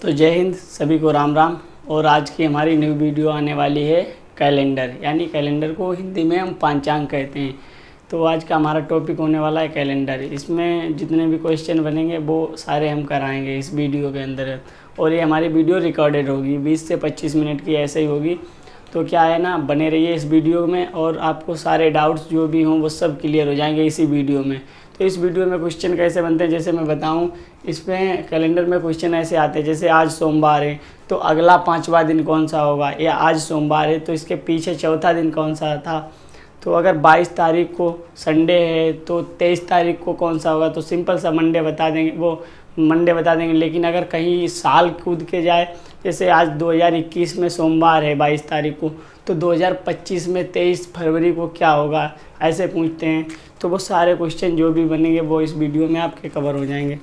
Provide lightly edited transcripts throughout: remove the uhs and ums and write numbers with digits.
तो जय हिंद, सभी को राम राम। और आज की हमारी न्यू वीडियो आने वाली है कैलेंडर, यानी कैलेंडर को हिंदी में हम पंचांग कहते हैं। तो आज का हमारा टॉपिक होने वाला है कैलेंडर। इसमें जितने भी क्वेश्चन बनेंगे वो सारे हम कराएंगे इस वीडियो के अंदर। और ये हमारी वीडियो रिकॉर्डेड होगी, 20 से 25 मिनट की ऐसे ही होगी। तो क्या है ना, बने रहिए इस वीडियो में और आपको सारे डाउट्स जो भी हों वो सब क्लियर हो जाएंगे इसी वीडियो में। तो इस वीडियो में क्वेश्चन कैसे बनते हैं, जैसे मैं बताऊं, इसमें कैलेंडर में क्वेश्चन ऐसे आते हैं, जैसे आज सोमवार है तो अगला 5वां दिन कौन सा होगा, या आज सोमवार है तो इसके पीछे चौथा दिन कौन सा था। तो अगर 22 तारीख को संडे है तो 23 तारीख को कौन सा होगा, तो सिंपल सा मंडे बता देंगे। लेकिन अगर कहीं साल कूद के जाए, जैसे आज 2021 में सोमवार है 22 तारीख को, तो 2025 में 23 फरवरी को क्या होगा, ऐसे पूछते हैं। तो वो सारे क्वेश्चन जो भी बनेंगे वो इस वीडियो में आपके कवर हो जाएंगे।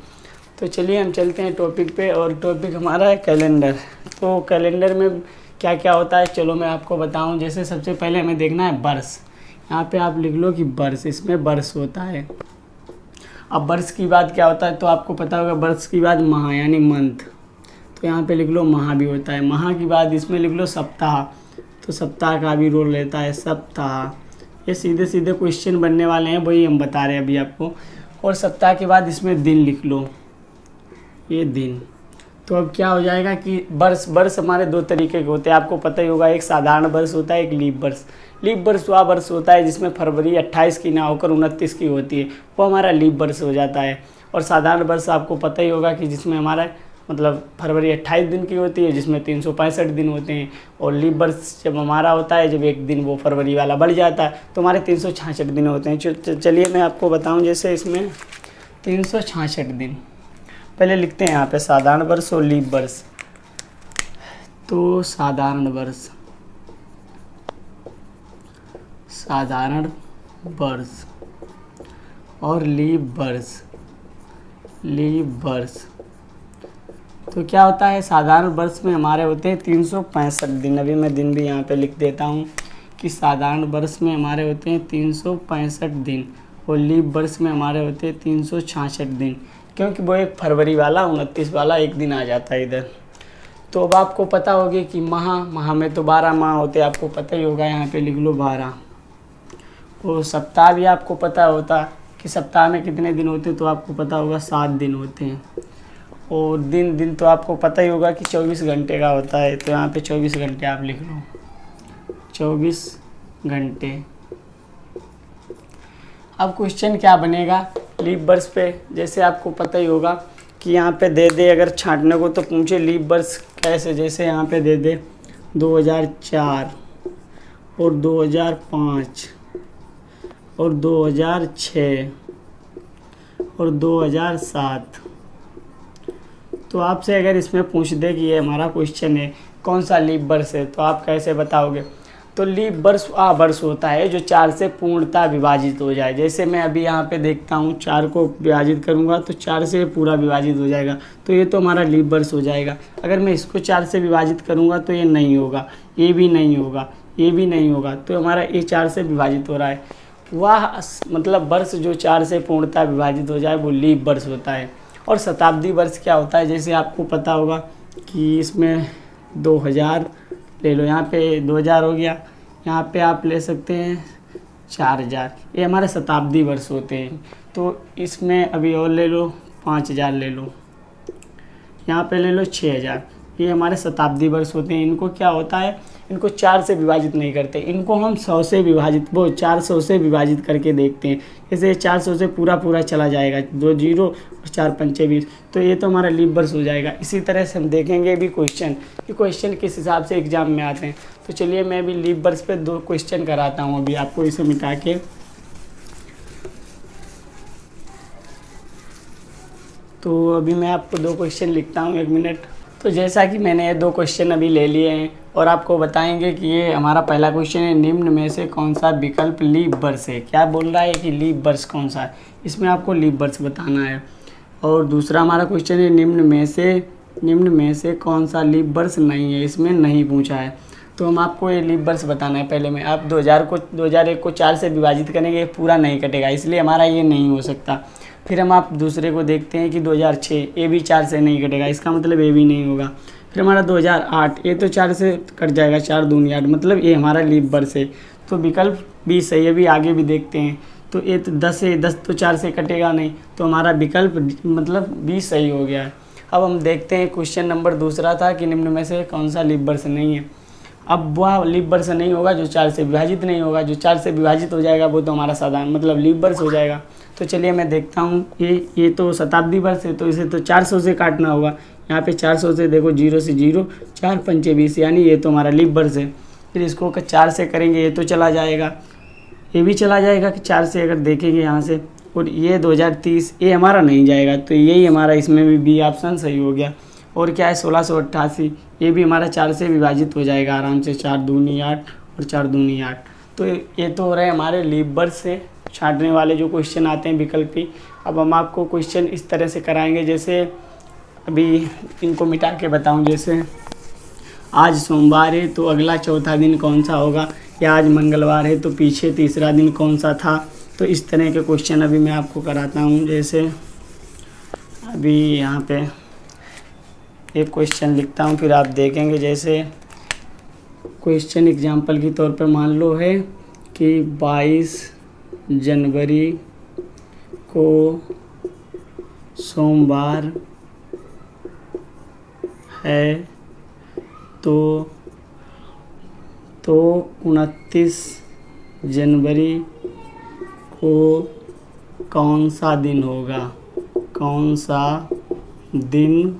तो चलिए हम चलते हैं टॉपिक पे, और टॉपिक हमारा है कैलेंडर। तो कैलेंडर में क्या क्या होता है चलो मैं आपको बताऊं। जैसे सबसे पहले हमें देखना है वर्ष। यहाँ पे आप लिख लो कि वर्ष, इसमें वर्ष होता है। अब वर्ष की बात क्या होता है, तो आपको पता होगा वर्ष की बाद माह यानी मंथ, तो यहाँ पे लिख लो माह भी होता है। माह की बाद इसमें लिख लो सप्ताह, तो सप्ताह का भी रोल रहता है सप्ताह। ये सीधे सीधे क्वेश्चन बनने वाले हैं, वही हम बता रहे हैं अभी आपको। और सप्ताह के बाद इसमें दिन लिख लो, ये दिन। तो अब क्या हो जाएगा कि वर्ष हमारे दो तरीके के होते हैं, आपको पता ही होगा। एक साधारण वर्ष होता है, एक लीप वर्ष। लीप वर्ष वह वर्ष होता है जिसमें फरवरी 28 की ना होकर 29 की होती है, वो हमारा लीप वर्ष हो जाता है। और साधारण वर्ष आपको पता ही होगा कि जिसमें हमारा फरवरी 28 दिन की होती है, जिसमें 365 दिन होते हैं। और लीप वर्ष जब हमारा होता है, जब एक दिन वो फरवरी वाला बढ़ जाता है, तो हमारे 366 दिन होते हैं। चलिए मैं आपको बताऊं, जैसे इसमें 366 दिन पहले लिखते हैं यहाँ पे साधारण वर्ष और लीप वर्ष। तो साधारण वर्ष और लीप वर्ष। तो क्या होता है, साधारण वर्ष में हमारे होते हैं 365 दिन। अभी मैं दिन भी यहाँ पे लिख देता हूँ कि साधारण वर्ष में हमारे होते हैं 365 दिन, और लीप वर्ष में हमारे होते हैं 366 दिन, क्योंकि वो एक फरवरी वाला 29 वाला एक दिन आ जाता है इधर। तो अब आपको पता होगा कि माह में तो 12 माह होते हैं, आपको पता ही होगा, यहाँ पे लिख लो 12। और सप्ताह भी आपको पता होता कि सप्ताह में कितने दिन होते हैं, तो आपको पता होगा 7 दिन होते हैं। और दिन तो आपको पता ही होगा कि 24 घंटे का होता है, तो यहाँ पे 24 घंटे आप लिख लो, 24 घंटे। अब क्वेश्चन क्या बनेगा लीप वर्ष पे, जैसे आपको पता ही होगा कि यहाँ पे दे दे, अगर छांटने को तो पूछे लीप वर्ष कैसे। जैसे यहाँ पे दे दे 2004 और 2005 और 2006 और 2007। तो आपसे अगर इसमें पूछ दे कि ये हमारा क्वेश्चन है कौन सा लीप वर्ष है, तो आप कैसे बताओगे। तो लीप वर्ष वर्ष होता है जो 4 से पूर्णतः विभाजित हो जाए। जैसे मैं अभी यहाँ पे देखता हूँ, 4 को विभाजित करूँगा तो 4 से पूरा विभाजित हो जाएगा, तो ये तो हमारा लीप वर्ष हो जाएगा। अगर मैं इसको 4 से विभाजित करूँगा तो ये नहीं होगा, ये भी नहीं होगा, ये भी नहीं होगा, तो हमारा ये 4 से विभाजित हो रहा है। वह वर्ष जो 4 से पूर्णतः विभाजित हो जाए वो लीप वर्ष होता है। और शताब्दी वर्ष क्या होता है, जैसे आपको पता होगा कि इसमें 2000 ले लो, यहाँ पे 2000 हो गया, यहाँ पे आप ले सकते हैं 4000, ये हमारे शताब्दी वर्ष होते हैं। तो इसमें अभी और ले लो 5000 ले लो, यहाँ पे ले लो 6000, ये हमारे शताब्दी वर्ष होते हैं। इनको क्या होता है, इनको 4 से विभाजित नहीं करते, इनको हम 100 से विभाजित, वो 400 से विभाजित करके देखते हैं। जैसे 400 से पूरा चला जाएगा, 2 0 और 4 5 20, तो ये तो हमारा लीप वर्ष हो जाएगा। इसी तरह से हम देखेंगे भी क्वेश्चन किस हिसाब से एग्जाम में आते हैं। तो चलिए मैं भी लीप वर्ष पे 2 क्वेश्चन कराता हूँ अभी आपको, इसे मिटा के। तो अभी मैं आपको 2 क्वेश्चन लिखता हूँ, 1 मिनट। तो जैसा कि मैंने ये 2 क्वेश्चन अभी ले लिए हैं और आपको बताएंगे कि ये हमारा पहला क्वेश्चन है, निम्न में से कौन सा विकल्प लीप वर्ष है। क्या बोल रहा है कि लीप वर्ष कौन सा है, इसमें आपको लीप वर्ष बताना है। और दूसरा हमारा क्वेश्चन है, निम्न में से कौन सा लीप वर्ष नहीं है, इसमें नहीं पूछा है। तो हम आपको ये लीप वर्ष बताना है। पहले में आप 2001 को 4 से विभाजित करेंगे, पूरा नहीं कटेगा, इसलिए हमारा ये नहीं हो सकता। फिर हम आप दूसरे को देखते हैं कि 2006, ये भी 4 से नहीं कटेगा, इसका मतलब ये भी नहीं होगा। फिर हमारा 2008, ये तो 4 से कट जाएगा, 4 दूनी 8, मतलब ये हमारा लीप वर्ष है, तो विकल्प बी सही है। अभी आगे भी देखते हैं, तो ये तो 10 है, 10 तो 4 से कटेगा नहीं, तो हमारा विकल्प मतलब बी सही हो गया है। अब हम देखते हैं क्वेश्चन नंबर दूसरा था कि निम्न में से कौन सा लीप वर्ष नहीं है। अब वह लीप वर्ष नहीं होगा जो 4 से विभाजित नहीं होगा, जो 4 से विभाजित हो जाएगा वो तो हमारा साधारण मतलब लीप वर्ष हो जाएगा। तो चलिए मैं देखता हूँ, ये तो शताब्दी वर्ष है, तो इसे तो 400 से काटना होगा। यहाँ पे 400 से देखो, 0 से 0, 4 पंचे 20, यानी ये तो हमारा लीप वर्ष है। फिर इसको 4 से करेंगे, ये तो चला जाएगा, ये भी चला जाएगा कि 4 से अगर देखेंगे यहाँ से, और ये 2030, ये हमारा नहीं जाएगा, तो यही हमारा इसमें भी बी ऑप्शन सही हो गया। और क्या है 1688, ये भी हमारा 4 से विभाजित हो जाएगा आराम से, 4 दूनी 8 और 4 दूनी 8। तो ये तो हो रहे हमारे लीप वर्ष से छांटने वाले जो क्वेश्चन आते हैं विकल्पी। अब हम आपको क्वेश्चन इस तरह से कराएंगे, जैसे अभी इनको मिटा के बताऊं, जैसे आज सोमवार है तो अगला चौथा दिन कौन सा होगा, या आज मंगलवार है तो पीछे तीसरा दिन कौन सा था। तो इस तरह के क्वेश्चन अभी मैं आपको कराता हूं। जैसे अभी यहाँ पे एक क्वेश्चन लिखता हूँ, फिर आप देखेंगे। जैसे क्वेश्चन एग्जाम्पल के तौर पर मान लो है कि 22 जनवरी को सोमवार है, तो 29 जनवरी को कौन सा दिन होगा, कौन सा दिन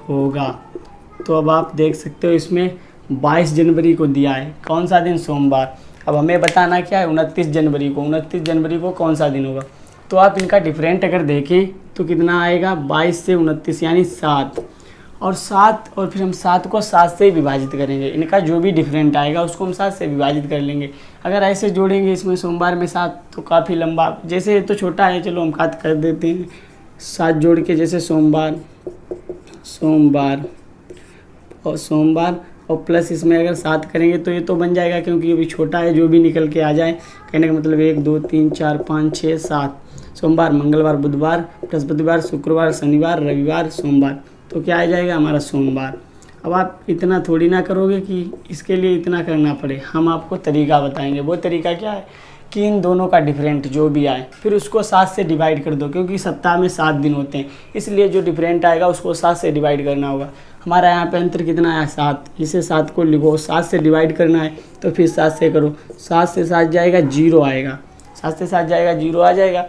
होगा। तो अब आप देख सकते हो इसमें 22 जनवरी को दिया है, कौन सा दिन, सोमवार। अब हमें बताना क्या है 29 जनवरी को, 29 जनवरी को कौन सा दिन होगा। तो आप इनका डिफरेंट अगर देखें तो कितना आएगा, 22 से 29 यानी 7, और 7, और फिर हम 7 को 7 से विभाजित करेंगे। इनका जो भी डिफरेंट आएगा उसको हम 7 से विभाजित कर लेंगे। अगर ऐसे जोड़ेंगे इसमें सोमवार में 7 तो काफ़ी लंबा, जैसे ये तो छोटा है, चलो हम काट कर देते हैं। 7 जोड़ के जैसे सोमवार और सोमवार, और प्लस इसमें अगर 7 करेंगे तो ये तो बन जाएगा, क्योंकि ये भी छोटा है, जो भी निकल के आ जाए। कहने का मतलब 1 2 3 4 5 6 7, सोमवार, मंगलवार, बुधवार, बृहस्पतिवार, शुक्रवार, शनिवार, रविवार, सोमवार, तो क्या आ जाएगा हमारा सोमवार। अब आप इतना थोड़ी ना करोगे कि इसके लिए इतना करना पड़े, हम आपको तरीका बताएंगे। वो तरीका क्या है कि इन दोनों का डिफरेंट जो भी आए फिर उसको 7 से डिवाइड कर दो, क्योंकि सप्ताह में 7 दिन होते हैं, इसलिए जो डिफरेंट आएगा उसको 7 से डिवाइड करना होगा। हमारा यहाँ पे अंतर कितना है 7, इसे 7 को लिखो, 7 से डिवाइड करना है तो फिर 7 से करो, 7 से 7 जाएगा 0 आएगा, 7 से 7 जाएगा 0 आ जाएगा,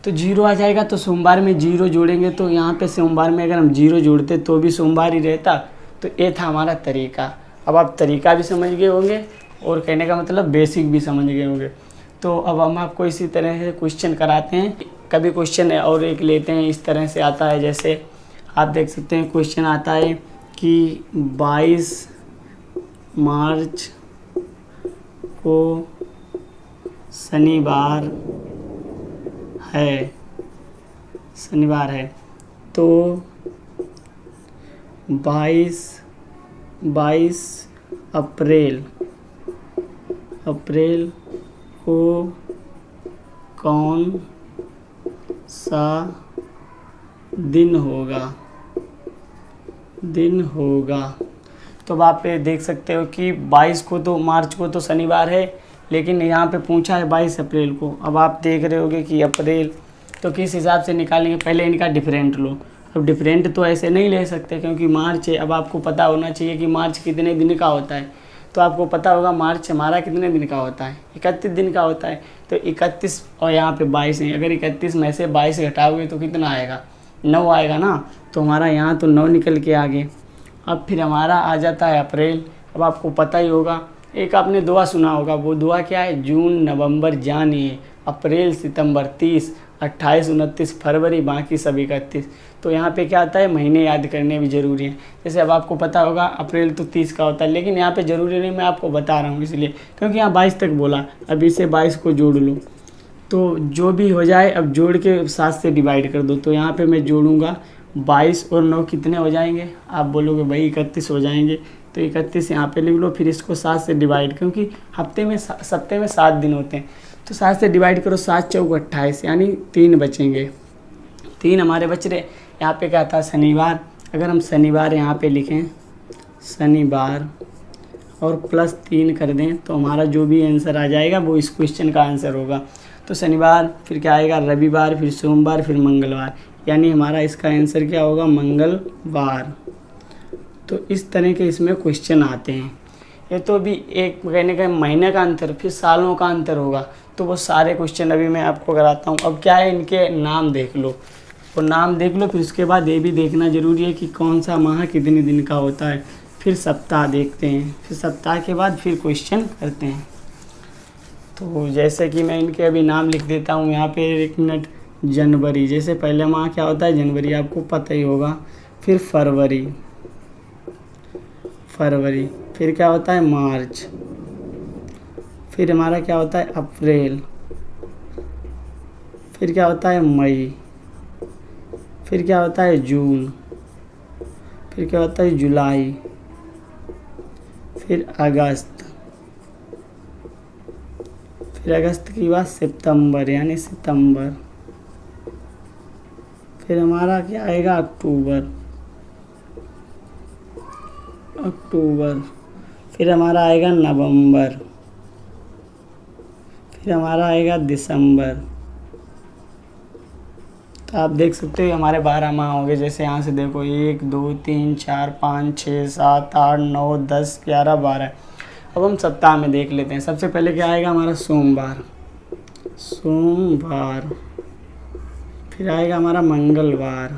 तो 0 आ जाएगा। तो सोमवार में 0 जोड़ेंगे, तो यहाँ पे सोमवार में अगर हम 0 जोड़ते तो भी सोमवार ही रहता। तो ये था हमारा तरीका। अब आप तरीका भी समझ गए होंगे और कहने का मतलब बेसिक भी समझ गए होंगे। तो अब हम आपको इसी तरह से क्वेश्चन कराते हैं। कभी क्वेश्चन और एक लेते हैं, इस तरह से आता है। जैसे आप देख सकते हैं क्वेश्चन आता है कि 22 मार्च को शनिवार है, तो 22 अप्रैल को कौन सा दिन होगा। तो अब आप देख सकते हो कि 22 को तो मार्च को तो शनिवार है, लेकिन यहाँ पे पूछा है 22 अप्रैल को। अब आप देख रहे होगे कि अप्रैल तो किस हिसाब से निकालेंगे, पहले इनका डिफरेंट लो। अब डिफरेंट तो ऐसे नहीं ले सकते क्योंकि मार्च है। अब आपको पता होना चाहिए कि मार्च कितने दिन का होता है, तो आपको पता होगा मार्च हमारा कितने दिन का होता है, 31 दिन का होता है। तो 31 और यहाँ पे 22 है, अगर 31 में से 22 घटाओगे तो कितना आएगा, 9 आएगा ना। तो हमारा यहाँ तो 9 निकल के आगे। अब फिर हमारा आ जाता है अप्रैल। अब आपको पता ही होगा, एक आपने दुआ सुना होगा, वो दुआ क्या है, जून नवंबर जानिए, अप्रैल सितंबर 30, 28 29 फरवरी, बाकी सब 31। तो यहाँ पे क्या आता है, महीने याद करने भी ज़रूरी है। जैसे अब आपको पता होगा अप्रैल तो 30 का होता है, लेकिन यहाँ पे ज़रूरी नहीं, मैं आपको बता रहा हूँ इसलिए क्योंकि यहाँ 22 तक बोला। अब इसे 22 को जोड़ लो, तो जो भी हो जाए अब जोड़ के 7 से डिवाइड कर दो। तो यहाँ पे मैं जोड़ूंगा 22 और 9 कितने हो जाएंगे, आप बोलोगे भाई 31 हो जाएंगे। तो 31 यहाँ पे लिख लो, फिर इसको 7 से डिवाइड, क्योंकि सप्ते में 7 दिन होते हैं। तो 7 से डिवाइड करो, 7 चौक 28 यानी 3 बचेंगे। 3 हमारे बच रहे। यहाँ पे क्या था शनिवार, अगर हम शनिवार यहाँ पे लिखें शनिवार और +3 कर दें तो हमारा जो भी आंसर आ जाएगा वो इस क्वेश्चन का आंसर होगा। तो शनिवार, फिर क्या आएगा रविवार, फिर सोमवार, फिर मंगलवार, यानी हमारा इसका आंसर क्या होगा मंगलवार। तो इस तरह के इसमें क्वेश्चन आते हैं। ये तो भी एक कहने का महीने का अंतर, फिर सालों का अंतर होगा। तो वो सारे क्वेश्चन अभी मैं आपको कराता हूँ। अब क्या है, इनके नाम देख लो, वो नाम देख लो, फिर उसके बाद ये भी देखना ज़रूरी है कि कौन सा माह कितने दिन का होता है। फिर सप्ताह देखते हैं, फिर सप्ताह के बाद फिर क्वेश्चन करते हैं। तो जैसे कि मैं इनके अभी नाम लिख देता हूँ यहाँ पे, 1 मिनट। जनवरी, जैसे पहले माह क्या होता है जनवरी, आपको पता ही होगा। फिर फरवरी, फिर क्या होता है मार्च, फिर हमारा क्या होता है अप्रैल, फिर क्या होता है मई, फिर क्या होता है जून, फिर क्या होता है जुलाई, फिर अगस्त, फिर अगस्त की बाद सितंबर यानी सितंबर, फिर हमारा क्या आएगा अक्टूबर, फिर हमारा आएगा नवंबर, फिर हमारा आएगा दिसंबर। तो आप देख सकते हो हमारे 12 माह होंगे। जैसे यहाँ से देखो 1 2 3 4 5 6 7 8 9 10 11 12। अब हम सप्ताह में देख लेते हैं। सबसे पहले क्या आएगा हमारा सोमवार, फिर आएगा हमारा मंगलवार,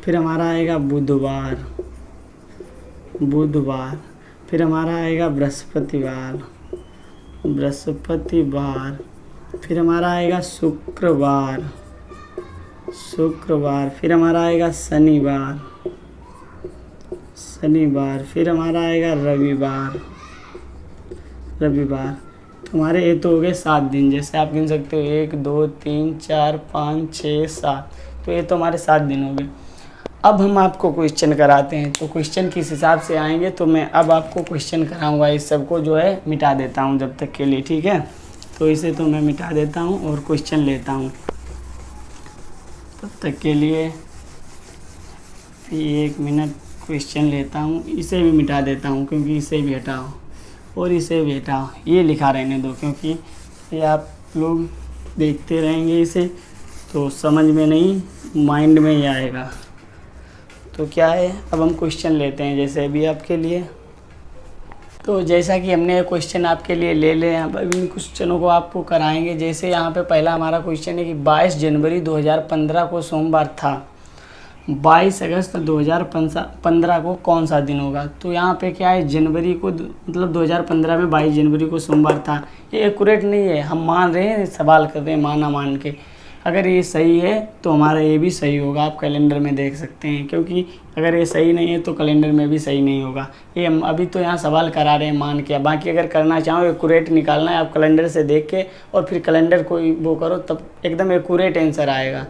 फिर हमारा आएगा बुधवार, फिर हमारा आएगा बृहस्पतिवार, फिर हमारा आएगा शुक्रवार, फिर हमारा आएगा शनिवार, फिर हमारा आएगा रविवार। तो हमारे ये तो हो गए 7 दिन। जैसे आप गिन सकते हो 1 2 3 4 5 6 7। तो ये तो हमारे 7 दिन हो गए। अब हम आपको क्वेश्चन कराते हैं। तो क्वेश्चन किस हिसाब से आएंगे, तो मैं अब आपको क्वेश्चन कराऊंगा। इस सबको जो है मिटा देता हूं जब तक के लिए, ठीक है। तो इसे तो मैं मिटा देता हूं और क्वेश्चन लेता हूं तब तक के लिए। 1 मिनट, क्वेश्चन लेता हूं। इसे भी मिटा देता हूं क्योंकि इसे भी हटाओ और इसे भी हटाओ। ये लिखा रहने दो क्योंकि ये आप लोग देखते रहेंगे इसे तो समझ में नहीं, माइंड में ही आएगा। तो क्या है, अब हम क्वेश्चन लेते हैं जैसे अभी आपके लिए। तो जैसा कि हमने क्वेश्चन आपके लिए ले लिए, अब इन क्वेश्चनों को आपको कराएंगे। जैसे यहाँ पे पहला हमारा क्वेश्चन है कि 22 जनवरी 2015 को सोमवार था, 22 अगस्त 2015 को कौन सा दिन होगा। तो यहाँ पे क्या है, जनवरी को मतलब 2015 में 22 जनवरी को सोमवार था। ये एक्यूरेट नहीं है, हम मान रहे हैं, सवाल कर रहे हैं माना मान के। अगर ये सही है तो हमारा ये भी सही होगा, आप कैलेंडर में देख सकते हैं। क्योंकि अगर ये सही नहीं है तो कैलेंडर में भी सही नहीं होगा। ये हम अभी तो यहाँ सवाल करा रहे हैं मान के। बाकी अगर करना चाहो एक्यूरेट निकालना है, आप कैलेंडर से देख के और फिर कैलेंडर को वो करो, तब एकदम एक्यूरेट आंसर आएगा।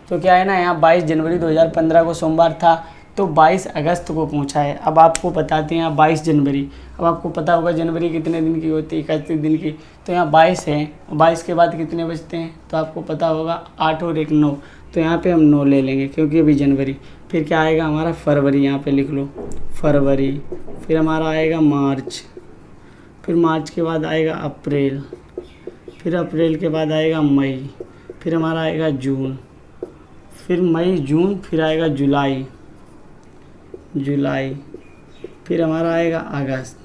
तो क्या है ना, यहाँ 22 जनवरी 2015 को सोमवार था, तो 22 अगस्त को पूछा है। अब आपको बताते हैं यहाँ 22 जनवरी। अब आपको पता होगा जनवरी कितने दिन की होती है, 31 दिन की। तो यहाँ 22 है, 22 के बाद कितने बचते हैं तो आपको पता होगा 8 और 1 9। तो यहाँ पे हम 9 ले लेंगे क्योंकि अभी जनवरी। फिर क्या आएगा हमारा फरवरी, यहाँ पे लिख लो फरवरी। फिर हमारा आएगा मार्च, फिर मार्च के बाद आएगा अप्रैल, फिर अप्रैल के बाद आएगा मई, फिर हमारा आएगा जून, फिर मई जून, फिर आएगा जुलाई, फिर हमारा आएगा अगस्त।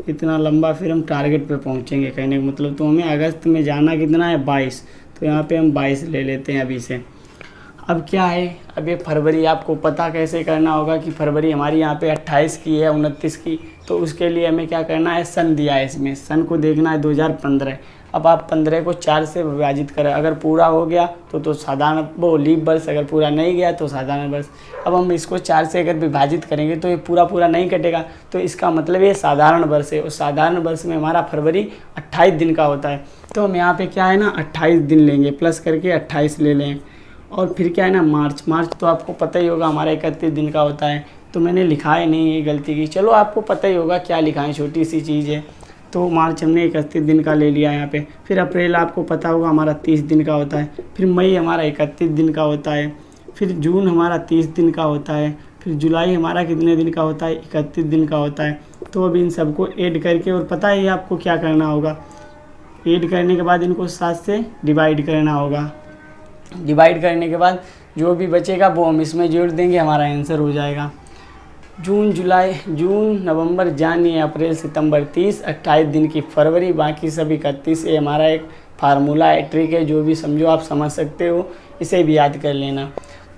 इतना लंबा, फिर हम टारगेट पे पहुंचेंगे कहने का मतलब। तो हमें अगस्त में जाना कितना है 22। तो यहाँ पे हम 22 ले लेते हैं अभी से। अब क्या है, अब ये फरवरी आपको पता कैसे करना होगा कि फरवरी हमारी यहाँ पे 28 की है, 29 की। तो उसके लिए हमें क्या करना है, सन दिया है, इसमें सन को देखना है 2015। अब आप 15 को 4 से विभाजित करें, अगर पूरा हो गया तो साधारण वो लीप वर्ष, अगर पूरा नहीं गया तो साधारण वर्ष। अब हम इसको 4 से अगर विभाजित करेंगे तो ये पूरा नहीं कटेगा, तो इसका मतलब ये साधारण वर्ष है। और साधारण वर्ष में हमारा फरवरी 28 दिन का होता है। तो हम यहाँ पे क्या है ना 28 दिन लेंगे, प्लस करके 28 ले लें। और फिर क्या है ना मार्च तो आपको पता ही होगा हमारा 31 दिन का होता है। तो मैंने लिखा है नहीं, ये गलती की, चलो आपको पता ही होगा क्या लिखा है, छोटी सी चीज़ है। तो मार्च हमने 31 दिन का ले लिया यहाँ पे। फिर अप्रैल आपको पता होगा हमारा 30 दिन का होता है। फिर मई हमारा 31 दिन का होता है। फिर जून हमारा 30 दिन का होता है। फिर जुलाई हमारा कितने दिन का होता है, 31 दिन का होता है। तो अब इन सबको ऐड करके, और पता है आपको क्या करना होगा, ऐड करने के बाद इनको 7 से डिवाइड करना होगा। डिवाइड करने के बाद जो भी बचेगा वो हम इसमें जोड़ देंगे, हमारा आंसर हो जाएगा। जून नवंबर जनवरी अप्रैल सितंबर 30, 28 दिन की फरवरी, बाकी सब 31। ये हमारा एक फार्मूला है, ट्रिक है, जो भी समझो आप समझ सकते हो, इसे भी याद कर लेना।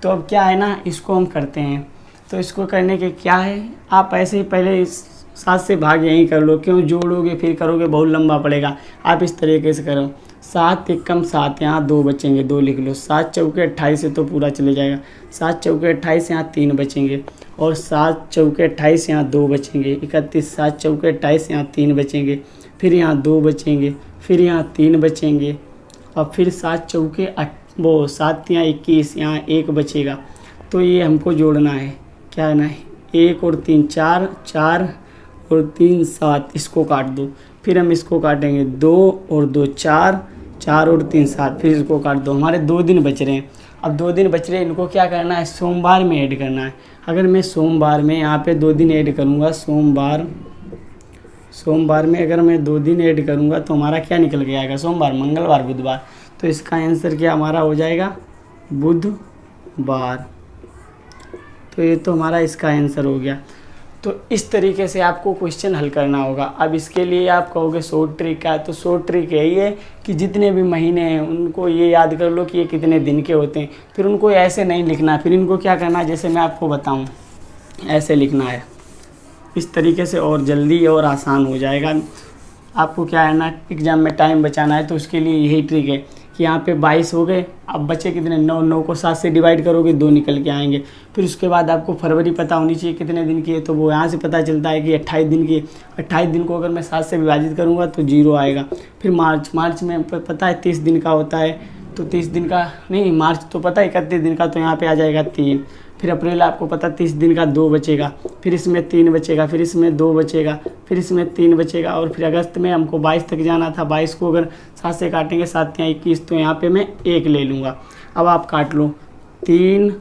तो अब क्या है ना, इसको हम करते हैं। तो इसको करने के क्या है, आप ऐसे ही पहले 7 से भाग यहीं कर लो, क्यों जोड़ोगे फिर करोगे बहुत लंबा पड़ेगा। आप इस तरीके से करो, 7 एकम 7, यहाँ 2 बचेंगे, 2 लिख लो। 7 चौके 28 से तो पूरा चले जाएगा। 7 चौके 28, यहाँ 3 बचेंगे, और 7 चौके 28, यहाँ 2 बचेंगे। 31, 7 चौके 28, यहाँ 3 बचेंगे, फिर यहाँ 2 बचेंगे, फिर यहाँ 3 बचेंगे, और फिर 7 चौके 7 यहाँ 21, यहाँ 1 बचेगा। तो ये हमको जोड़ना है, क्या है ना, 1 और 3 4, 4 और 3 7, इसको काट दो। फिर हम इसको काटेंगे, 2 और 2 4, 4 और 3 7, फिर इसको काट दो। हमारे 2 दिन बच रहे हैं। अब 2 दिन बच रहे हैं, इनको क्या करना है, सोमवार में ऐड करना है। अगर मैं सोमवार में यहाँ पे 2 दिन ऐड करूँगा, सोमवार में अगर मैं 2 दिन ऐड करूँगा तो हमारा क्या निकल के आएगा, सोमवार, मंगलवार, बुधवार। तो इसका आंसर क्या हमारा हो जाएगा, बुधवार। तो ये तो हमारा इसका आंसर हो गया। तो इस तरीके से आपको क्वेश्चन हल करना होगा। अब इसके लिए आप कहोगे शॉर्ट ट्रिक क्या है, तो शॉर्ट ट्रिक यही है कि जितने भी महीने हैं उनको ये याद कर लो कि ये कितने दिन के होते हैं। फिर उनको ऐसे नहीं लिखना, फिर इनको क्या करना है, जैसे मैं आपको बताऊं, ऐसे लिखना है इस तरीके से, और जल्दी और आसान हो जाएगा। आपको क्या है ना, एग्ज़ाम में टाइम बचाना है, तो उसके लिए यही ट्रिक है कि यहाँ पे 22 हो गए, अब बचे कितने, 9 को 7 से डिवाइड करोगे, 2 निकल के आएंगे। फिर उसके बाद आपको फरवरी पता होनी चाहिए कितने दिन की है, तो वो यहाँ से पता चलता है कि 28 दिन की। 28 दिन को अगर मैं 7 से विभाजित करूँगा तो 0 आएगा। फिर मार्च में पता है 30 दिन का होता है, तो 30 दिन का नहीं, मार्च तो पता है 31 दिन का, तो यहाँ पे आ जाएगा 3। फिर अप्रैल आपको पता 30 दिन का, 2 बचेगा, फिर इसमें 3 बचेगा, फिर इसमें 2 बचेगा, फिर इसमें 3 बचेगा, और फिर अगस्त में हमको 22 तक जाना था। 22 को अगर 7 से काटेंगे, 7 या 21, तो यहाँ पे मैं 1 ले लूँगा। अब आप काट लो, 3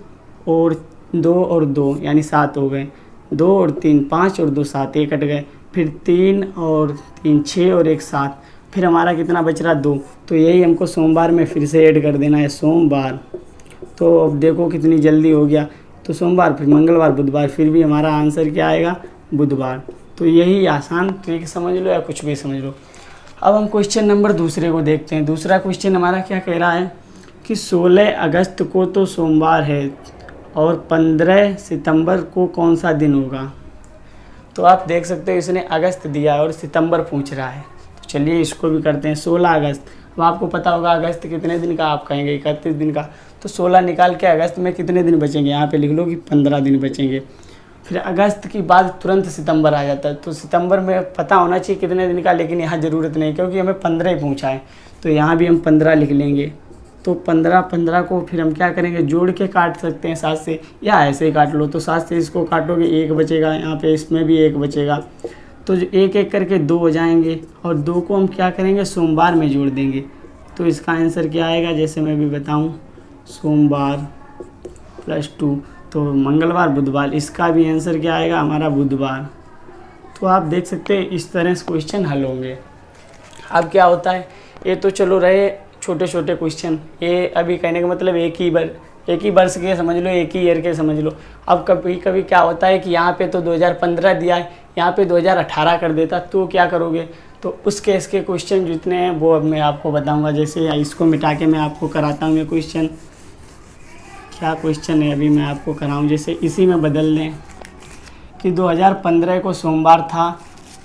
और 2 और 2 यानी 7 हो गए, 2 और 3 5 और 2 7, 1 कट गए, फिर 3 और 3 6 और 1 7, फिर हमारा कितना बच रहा, 2। तो यही हमको सोमवार में फिर से ऐड कर देना है, सोमवार। तो अब देखो कितनी जल्दी हो गया। तो सोमवार, फिर मंगलवार, बुधवार, फिर भी हमारा आंसर क्या आएगा, बुधवार। तो यही आसान ट्रिक समझ लो या कुछ भी समझ लो। अब हम क्वेश्चन नंबर दूसरे को देखते हैं। दूसरा क्वेश्चन हमारा क्या कह रहा है कि 16 अगस्त को तो सोमवार है, और 15 सितंबर को कौन सा दिन होगा। तो आप देख सकते हो इसने अगस्त दिया है और सितंबर पूछ रहा है। तो चलिए इसको भी करते हैं। 16 अगस्त, अब आपको पता होगा अगस्त कितने दिन का, आप कहेंगे 31 दिन का। तो 16 निकाल के अगस्त में कितने दिन बचेंगे, यहाँ पे लिख लो कि 15 दिन बचेंगे। फिर अगस्त की बाद तुरंत सितंबर आ जाता है, तो सितंबर में पता होना चाहिए कितने दिन का, लेकिन यहाँ ज़रूरत नहीं क्योंकि हमें 15 ही पूछा है। तो यहाँ भी हम 15 लिख लेंगे। तो 15 को फिर हम क्या करेंगे, जोड़ के काट सकते हैं 7 से, या ऐसे ही काट लो। तो 7 से इसको काटोगे, 1 बचेगा, यहाँ पे इसमें भी 1 बचेगा। तो एक एक करके 2 हो जाएंगे, और 2 को हम क्या करेंगे, सोमवार में जोड़ देंगे। तो इसका आंसर क्या आएगा, जैसे मैं भी बताऊँ, सोमवार +2, तो मंगलवार, बुधवार। इसका भी आंसर क्या आएगा, हमारा बुधवार। तो आप देख सकते हैं इस तरह से क्वेश्चन हल होंगे। अब क्या होता है, ये तो चलो रहे छोटे छोटे क्वेश्चन, ये अभी कहने का मतलब एक ही वर्ष के समझ लो, एक ही ईयर के समझ लो। अब कभी कभी क्या होता है कि यहाँ पे तो 2015 दिया है, यहाँ पे 2018 कर देता, तो क्या करोगे। तो उस केस के क्वेश्चन जितने हैं वो अब मैं आपको बताऊंगा। जैसे इसको मिटा के मैं आपको कराता हूँ ये क्वेश्चन। क्या क्वेश्चन है अभी मैं आपको कराऊँ, जैसे इसी में बदल लें कि 2015 को सोमवार था,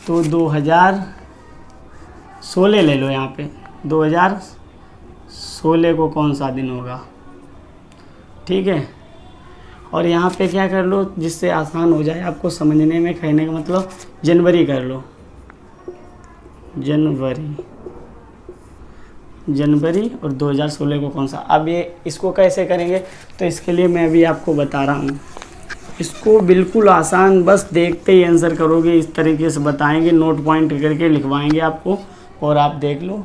तो 2016 ले लो। यहाँ पे 2016 को कौन सा दिन होगा, ठीक है। और यहाँ पे क्या कर लो जिससे आसान हो जाए आपको समझने में, कहने का मतलब जनवरी कर लो, जनवरी और 2016 को कौन सा। अब ये इसको कैसे करेंगे, तो इसके लिए मैं अभी आपको बता रहा हूँ। इसको बिल्कुल आसान, बस देखते ही आंसर करोगे, इस तरीके से बताएंगे, नोट पॉइंट करके लिखवाएंगे आपको और आप देख लो।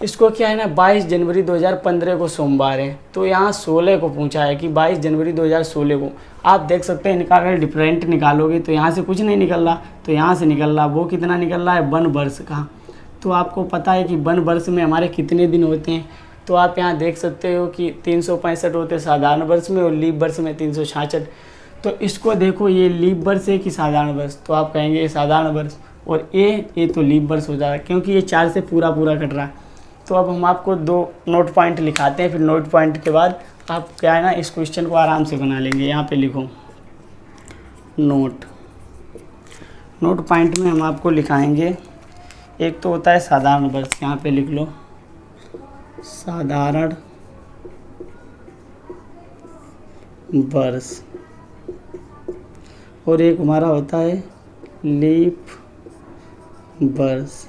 इसको क्या है ना, 22 जनवरी 2015 को सोमवार है, तो यहाँ 16 को पूछा है कि 22 जनवरी 2016 को। आप देख सकते हैं इनका अगर डिफरेंट निकालोगे तो यहाँ से कुछ नहीं निकल रहा, तो यहाँ से निकल रहा, वो कितना निकल रहा है 1 वर्ष का। तो आपको पता है कि 1 वर्ष में हमारे कितने दिन होते हैं, तो आप यहाँ देख सकते हो कि 365 होते हैं साधारण वर्ष में और लीप वर्ष में 366। तो इसको देखो, ये लीप वर्ष है कि साधारण वर्ष, तो आप कहेंगे ये साधारण वर्ष, और ये तो लीप वर्ष हो जा रहा है क्योंकि ये 4 से पूरा कट रहा है। तो अब हम आपको 2 नोट पॉइंट लिखाते हैं, फिर नोट पॉइंट के बाद आप क्या है ना इस क्वेश्चन को आराम से बना लेंगे। यहाँ पे लिखो नोट पॉइंट में हम आपको लिखाएंगे, एक तो होता है साधारण वर्ष, यहाँ पे लिख लो साधारण वर्ष, और एक हमारा होता है लीप वर्ष।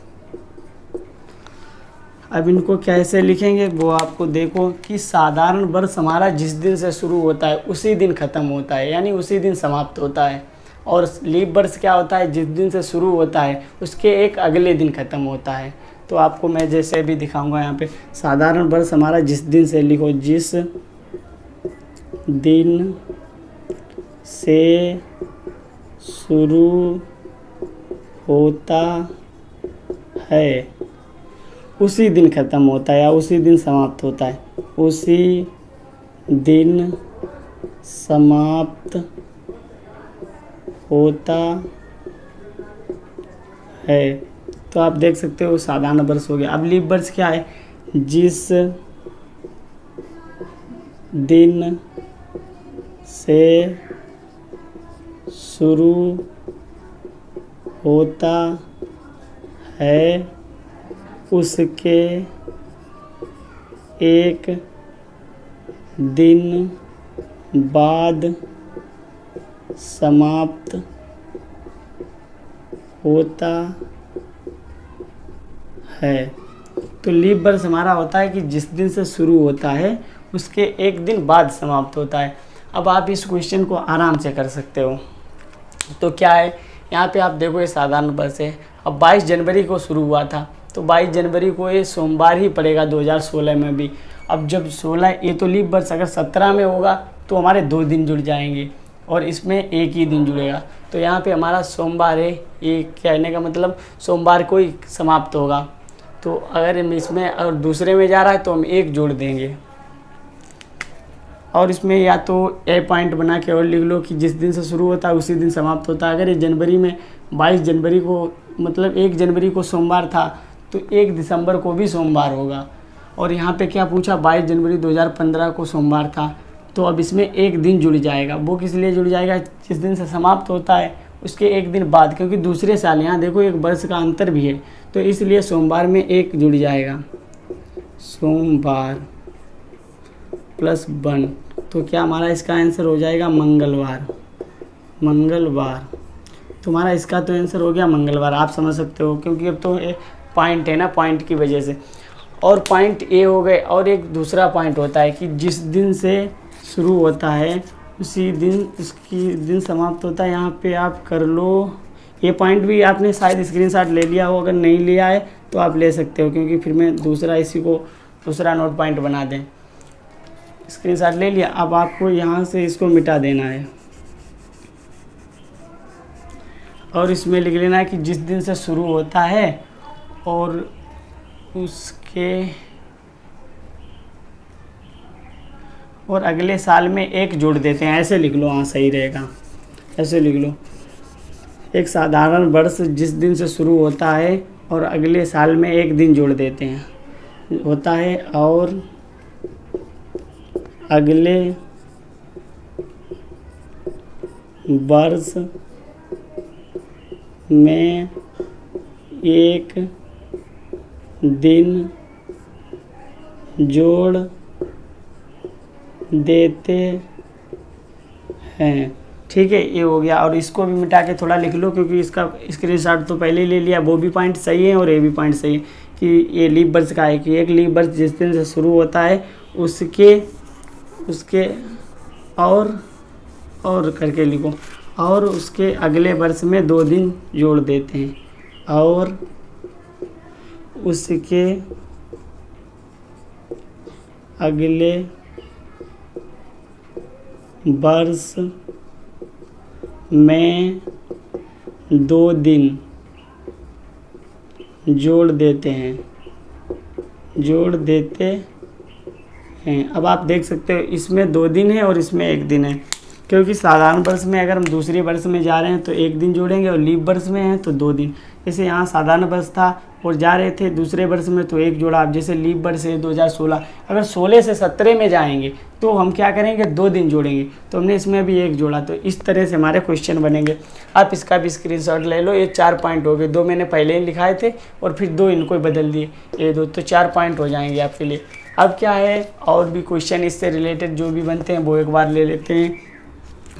अब इनको कैसे लिखेंगे वो आपको देखो कि साधारण वर्ष हमारा जिस दिन से शुरू होता है उसी दिन ख़त्म होता है, यानी उसी दिन समाप्त होता है, और लीप वर्ष क्या होता है, जिस दिन से शुरू होता है उसके एक अगले दिन ख़त्म होता है। तो आपको मैं जैसे भी दिखाऊंगा यहाँ पे, साधारण वर्ष हमारा जिस दिन से, लिखो जिस दिन से शुरू होता है उसी दिन ख़त्म होता है या उसी दिन समाप्त होता है, उसी दिन समाप्त होता है। तो आप देख सकते हो साधारण वर्ष हो गया। अब लीप वर्ष क्या है, जिस दिन से शुरू होता है उसके एक दिन बाद समाप्त होता है। तो लीप वर्ष हमारा होता है कि जिस दिन से शुरू होता है उसके एक दिन बाद समाप्त होता है। अब आप इस क्वेश्चन को आराम से कर सकते हो। तो क्या है, यहाँ पे आप देखो ये साधारण वर्ष है। अब 22 जनवरी को शुरू हुआ था, तो 22 जनवरी को ये सोमवार ही पड़ेगा 2016 में भी। अब जब 16, ये तो लीप वर्ष अगर 17 में होगा तो हमारे 2 दिन जुड़ जाएंगे और इसमें एक ही दिन जुड़ेगा। तो यहाँ पे हमारा सोमवार है, ये कहने का मतलब सोमवार को ही समाप्त होगा। तो अगर हम इसमें और दूसरे में जा रहा है तो हम एक जोड़ देंगे, और इसमें या तो ए पॉइंट बना के और लिख लो कि जिस दिन से शुरू होता है उसी दिन समाप्त होता है। अगर ये जनवरी में 22 जनवरी को मतलब 1 जनवरी को सोमवार था तो 1 दिसंबर को भी सोमवार होगा। और यहाँ पे क्या पूछा, 22 जनवरी 2015 को सोमवार था, तो अब इसमें एक दिन जुड़ जाएगा। वो किस लिए जुड़ जाएगा, जिस दिन से समाप्त होता है उसके एक दिन बाद, क्योंकि दूसरे साल यहाँ देखो 1 वर्ष का अंतर भी है, तो इसलिए सोमवार में 1 जुड़ जाएगा, सोमवार प्लस 1। तो क्या हमारा इसका आंसर हो जाएगा मंगलवार। तो हमारा इसका तो आंसर हो गया मंगलवार। आप समझ सकते हो क्योंकि अब तो पॉइंट है ना, पॉइंट की वजह से। और पॉइंट ए हो गए। और एक दूसरा पॉइंट होता है कि जिस दिन से शुरू होता है उसी दिन उसकी दिन समाप्त होता है। यहाँ पे आप कर लो, ये पॉइंट भी आपने शायद स्क्रीनशॉट ले लिया हो, अगर नहीं लिया है तो आप ले सकते हो, क्योंकि फिर मैं इसी को दूसरा नोट पॉइंट बना दें। स्क्रीनशॉट ले लिया। अब आपको यहाँ से इसको मिटा देना है और इसमें लिख लेना है कि जिस दिन से शुरू होता है और उसके और अगले साल में 1 जोड़ देते हैं। ऐसे लिख लो, हाँ सही रहेगा, ऐसे लिख लो। एक साधारण वर्ष जिस दिन से शुरू होता है और अगले साल में 1 दिन जोड़ देते हैं होता है, और अगले वर्ष में 1 दिन जोड़ देते हैं। ठीक है, ये हो गया। और इसको भी मिटा के थोड़ा लिख लो, क्योंकि इसका स्क्रीनशॉट तो पहले ही ले लिया। वो भी पॉइंट सही है और ये भी पॉइंट सही है कि ये लीप वर्ष का है कि एक लीप वर्ष जिस दिन से शुरू होता है उसके और और करके लिखो, और उसके अगले वर्ष में 2 दिन जोड़ देते हैं, और उसके अगले वर्ष में 2 दिन जोड़ देते हैं। अब आप देख सकते हो इसमें 2 दिन है और इसमें 1 दिन है, क्योंकि साधारण वर्ष में अगर हम दूसरी वर्ष में जा रहे हैं तो 1 दिन जोड़ेंगे, और लीप वर्ष में हैं तो 2 दिन। जैसे यहाँ साधारण वर्ष था और जा रहे थे दूसरे वर्ष में तो 1 जोड़ा। अब जैसे लीप वर्ष है 2016, अगर 16 से 17 में जाएंगे तो हम क्या करेंगे, 2 दिन जोड़ेंगे, तो हमने इसमें भी 1 जोड़ा। तो इस तरह से हमारे क्वेश्चन बनेंगे। आप इसका भी स्क्रीनशॉट ले लो। ये 4 पॉइंट हो गए, 2 मैंने पहले ही लिखाए थे और फिर 2 इनको ही बदल दिए, ये 2, तो 4 पॉइंट हो जाएंगे आपके लिए। अब क्या है, और भी क्वेश्चन इससे रिलेटेड जो भी बनते हैं वो एक बार ले लेते हैं।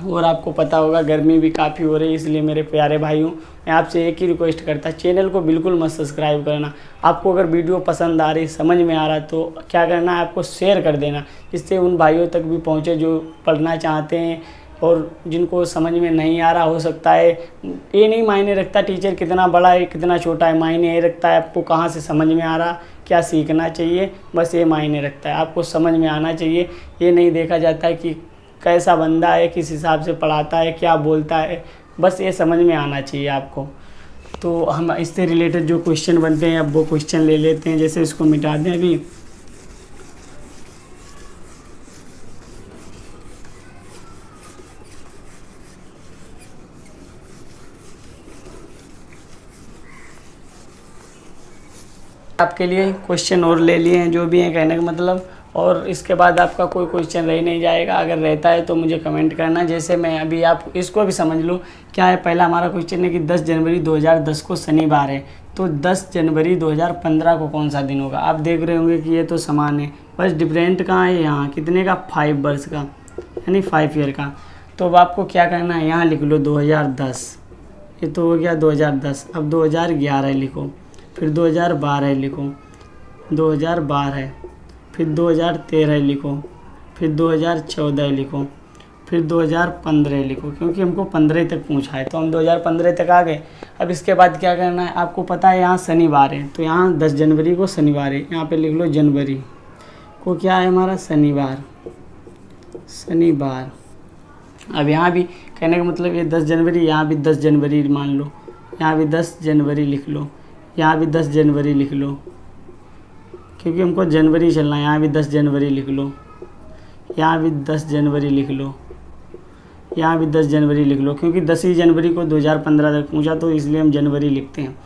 और आपको पता होगा गर्मी भी काफ़ी हो रही है, इसलिए मेरे प्यारे भाइयों मैं आपसे एक ही रिक्वेस्ट करता, चैनल को बिल्कुल मत सब्सक्राइब करना। आपको अगर वीडियो पसंद आ रही, समझ में आ रहा, तो क्या करना है, आपको शेयर कर देना, जिससे उन भाइयों तक भी पहुँचे जो पढ़ना चाहते हैं और जिनको समझ में नहीं आ रहा। हो सकता है ये नहीं मायने रखता टीचर कितना बड़ा है कितना छोटा है, मायने ये रखता है आपको कहाँ से समझ में आ रहा, क्या सीखना चाहिए, बस ये मायने रखता है। आपको समझ में आना चाहिए, ये नहीं देखा जाता है कि कैसा बंदा है, किस हिसाब से पढ़ाता है, क्या बोलता है, बस ये समझ में आना चाहिए आपको। तो हम इससे रिलेटेड जो क्वेश्चन बनते हैं अब वो क्वेश्चन ले लेते हैं। जैसे इसको मिटा दें अभी, आपके लिए क्वेश्चन और ले लिए हैं जो भी हैं, कहने का मतलब। और इसके बाद आपका कोई क्वेश्चन रह नहीं जाएगा, अगर रहता है तो मुझे कमेंट करना। जैसे मैं अभी आप इसको भी समझ लो क्या है। पहला हमारा क्वेश्चन है कि 10 जनवरी 2010 को शनिवार है, तो 10 जनवरी 2015 को कौन सा दिन होगा। आप देख रहे होंगे कि ये तो समान है, बस डिफरेंट कहाँ है, यहाँ कितने का, 5 वर्ष का, यानी 5 ईयर का। तो अब आपको क्या करना है, यहाँ लिख लो 2010, ये तो हो गया 2010। अब 2011 लिखो, फिर 2012 लिखो, 2012, फिर 2013 लिखो, फिर 2014 लिखो, फिर 2015 लिखो, क्योंकि हमको 15 तक पूछा है तो हम 2015 तक आ गए। अब इसके बाद क्या करना है, आपको पता है यहाँ शनिवार है, तो यहाँ 10 जनवरी को शनिवार है, यहाँ पे लिख लो जनवरी को क्या है हमारा, शनिवार। अब यहाँ भी कहने का मतलब ये 10 जनवरी, यहाँ भी 10 जनवरी मान लो, यहाँ भी 10 जनवरी लिख लो, यहाँ भी 10 जनवरी लिख लो, क्योंकि हमको जनवरी चलना है। यहाँ भी 10 जनवरी लिख लो, यहाँ भी 10 जनवरी लिख लो, यहाँ भी 10 जनवरी लिख लो, क्योंकि 10 ही जनवरी को 2015 तक पूछा तो इसलिए हम जनवरी लिखते हैं।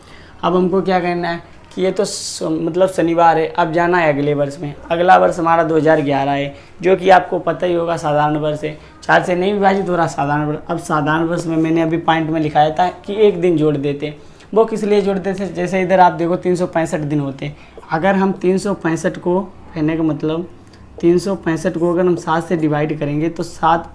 अब हमको क्या करना है कि ये तो मतलब शनिवार है, अब जाना है अगले वर्ष में। अगला वर्ष हमारा 2011 है, जो कि आपको पता ही होगा साधारण वर्ष है, 4 से नहीं विभाजित हो रहा साधारण वर्ष। अब साधारण वर्ष में मैंने अभी पॉइंट में लिखाया था कि 1 दिन जोड़ देते हैं। वो किस लिए जोड़ते थे, जैसे इधर आप देखो 365 दिन होते हैं। अगर हम 365 को, कहने का मतलब 365 को अगर हम 7 से डिवाइड करेंगे तो 7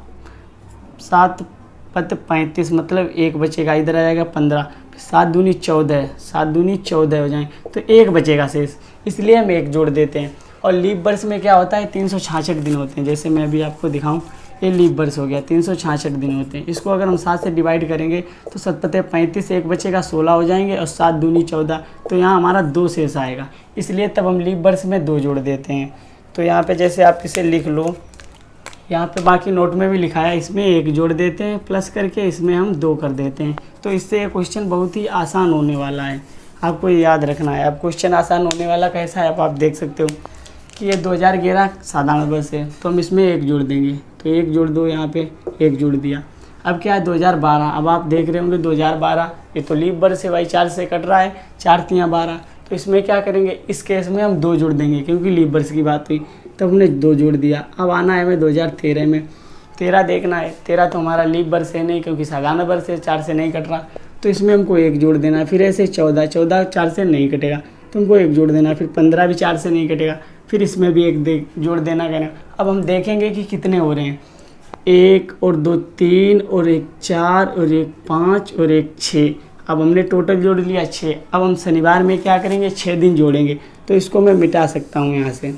पत 35, मतलब 1 बचेगा, इधर आ जाएगा 15, 7 दूनी 14, 7 दूनी 14 हो जाए तो 1 बचेगा शेष, इसलिए हम 1 जोड़ देते हैं। और लीप वर्ष में क्या होता है, 366 दिन होते हैं। जैसे मैं अभी आपको दिखाऊं, ये लीप वर्ष हो गया, 366 दिन होते हैं। इसको अगर हम 7 से डिवाइड करेंगे तो 7 पते 35, 1 बचेगा, 16 हो जाएंगे, और 7 दूनी 14, तो यहाँ हमारा 2 शेष आएगा, इसलिए तब हम लीप वर्ष में 2 जोड़ देते हैं। तो यहाँ पे जैसे आप इसे लिख लो, यहाँ पे बाकी नोट में भी लिखा है, इसमें 1 जोड़ देते हैं प्लस करके, इसमें हम 2 कर देते हैं। तो इससे ये क्वेश्चन बहुत ही आसान होने वाला है, आपको ये याद रखना है। अब क्वेश्चन आसान होने वाला कैसा है, अब आप देख सकते हो कि ये 2011 साधारण वर्ष है, तो हम इसमें 1 जोड़ देंगे, तो 1 जोड़ दो, यहाँ पे 1 जोड़ दिया। अब क्या है 2012, अब आप देख रहे होंगे 2012, ये तो लीप वर्ष है भाई, 4 से कट रहा है, 4 तियाँ 12, तो इसमें क्या करेंगे, इस केस में हम 2 जोड़ देंगे, क्योंकि लीप वर्ष की बात हुई, तब हमने 2 जोड़ दिया। अब आना है हमें 2013 में, 13 देखना है, 13 तो हमारा लीप वर्ष है नहीं, क्योंकि साधारण वर्ष है, 4 से नहीं कट रहा, तो इसमें हमको 1 जोड़ देना है। फिर ऐसे 14, 4 से नहीं कटेगा तो हमको 1 जोड़ देना है। फिर 15 भी 4 से नहीं कटेगा, फिर इसमें भी 1 जोड़ देना कहना। अब हम देखेंगे कि कितने हो रहे हैं, 1 और 2 3 और 1 4 और 1 5 और 1 6। अब हमने टोटल जोड़ लिया 6। अब हम शनिवार में क्या करेंगे, 6 दिन जोड़ेंगे, तो इसको मैं मिटा सकता हूँ यहाँ से।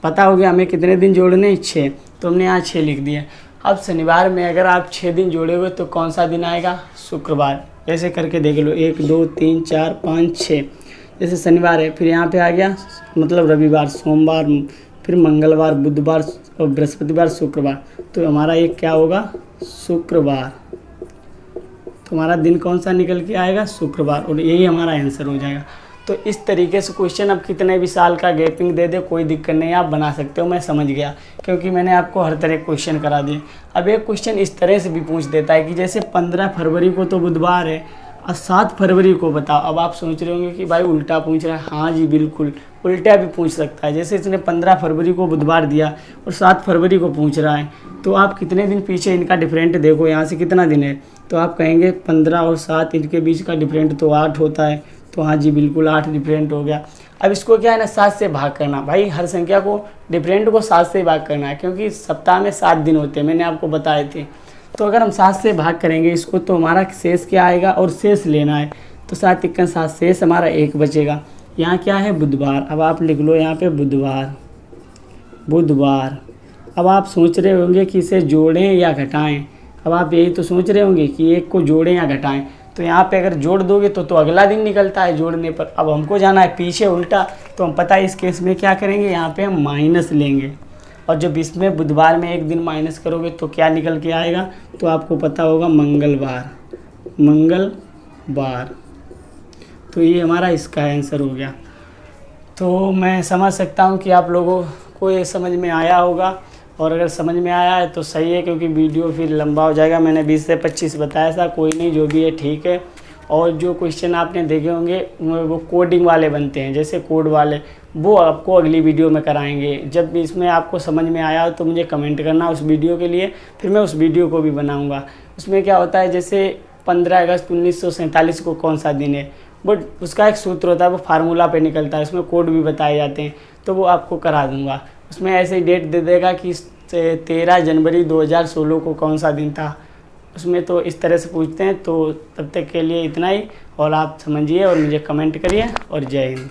पता हो गया हमें कितने दिन जोड़ने हैं, 6, तो हमने यहाँ 6 लिख दिया। अब शनिवार में अगर आप 6 दिन जोड़ोगे तो कौन सा दिन आएगा? शुक्रवार। ऐसे करके देख लो, 1 2 3 4 5 6। जैसे शनिवार है, फिर यहाँ पे आ गया मतलब रविवार, सोमवार, फिर मंगलवार, बुधवार और बृहस्पतिवार, शुक्रवार। तो हमारा एक क्या होगा? शुक्रवार। तो हमारा दिन कौन सा निकल के आएगा? शुक्रवार। और यही हमारा आंसर हो जाएगा। तो इस तरीके से क्वेश्चन अब कितने भी साल का गैपिंग दे दे कोई दिक्कत नहीं, आप बना सकते हो। मैं समझ गया क्योंकि मैंने आपको हर तरह क्वेश्चन करा दिए। अब एक क्वेश्चन इस तरह से भी पूछ देता है कि जैसे 15 फरवरी को तो बुधवार है और 7 फरवरी को बताओ। अब आप सोच रहे होंगे कि भाई उल्टा पूछ रहा है। हाँ जी बिल्कुल, उल्टा भी पूछ सकता है। जैसे इसने 15 फरवरी को बुधवार दिया और 7 फरवरी को पूछ रहा है, तो आप कितने दिन पीछे इनका डिफरेंट देखो, यहाँ से कितना दिन है, तो आप कहेंगे 15 और 7 इनके बीच का डिफरेंट तो 8 होता है। तो हाँ जी बिल्कुल 8 डिफरेंट हो गया। अब इसको क्या है ना, 7 से भाग करना। भाई हर संख्या को डिफरेंट को 7 से भाग करना है, क्योंकि सप्ताह में 7 दिन होते हैं, मैंने आपको बताए थे। तो अगर हम 7 से भाग करेंगे इसको तो हमारा शेष क्या आएगा, और शेष लेना है। तो 7 × 7 शेष हमारा 1 बचेगा। यहाँ क्या है? बुधवार। अब आप लिख लो यहाँ पे बुधवार, बुधवार। अब आप सोच रहे होंगे कि इसे जोड़ें या घटाएं। अब आप यही तो सोच रहे होंगे कि एक को जोड़ें या घटाएं। तो यहाँ पे अगर जोड़ दोगे तो अगला दिन निकलता है जोड़ने पर। अब हमको जाना है पीछे उल्टा, तो हम पता है इस केस में क्या करेंगे, यहाँ पे हम माइनस लेंगे। और जब इसमें बुधवार में एक दिन माइनस करोगे तो क्या निकल के आएगा, तो आपको पता होगा मंगलवार, मंगलवार। तो ये हमारा इसका आंसर हो गया। तो मैं समझ सकता हूँ कि आप लोगों को ये समझ में आया होगा, और अगर समझ में आया है तो सही है, क्योंकि वीडियो फिर लंबा हो जाएगा। मैंने 20 से 25 बताया था, कोई नहीं, जो भी है ठीक है। और जो क्वेश्चन आपने देखे होंगे वो कोडिंग वाले बनते हैं, जैसे कोड वाले, वो आपको अगली वीडियो में कराएंगे। जब भी इसमें आपको समझ में आया हो तो मुझे कमेंट करना उस वीडियो के लिए, फिर मैं उस वीडियो को भी बनाऊँगा। उसमें क्या होता है, जैसे 15 अगस्त 1947 को कौन सा दिन है, बट उसका एक सूत्र होता है, वो फार्मूला पे निकलता है, उसमें कोड भी बताए जाते हैं, तो वो आपको करा दूंगा। उसमें ऐसे ही डेट दे देगा कि 13 जनवरी 2016 को कौन सा दिन था, उसमें तो इस तरह से पूछते हैं। तो तब तक के लिए इतना ही, और आप समझिए और मुझे कमेंट करिए, और जय हिंद।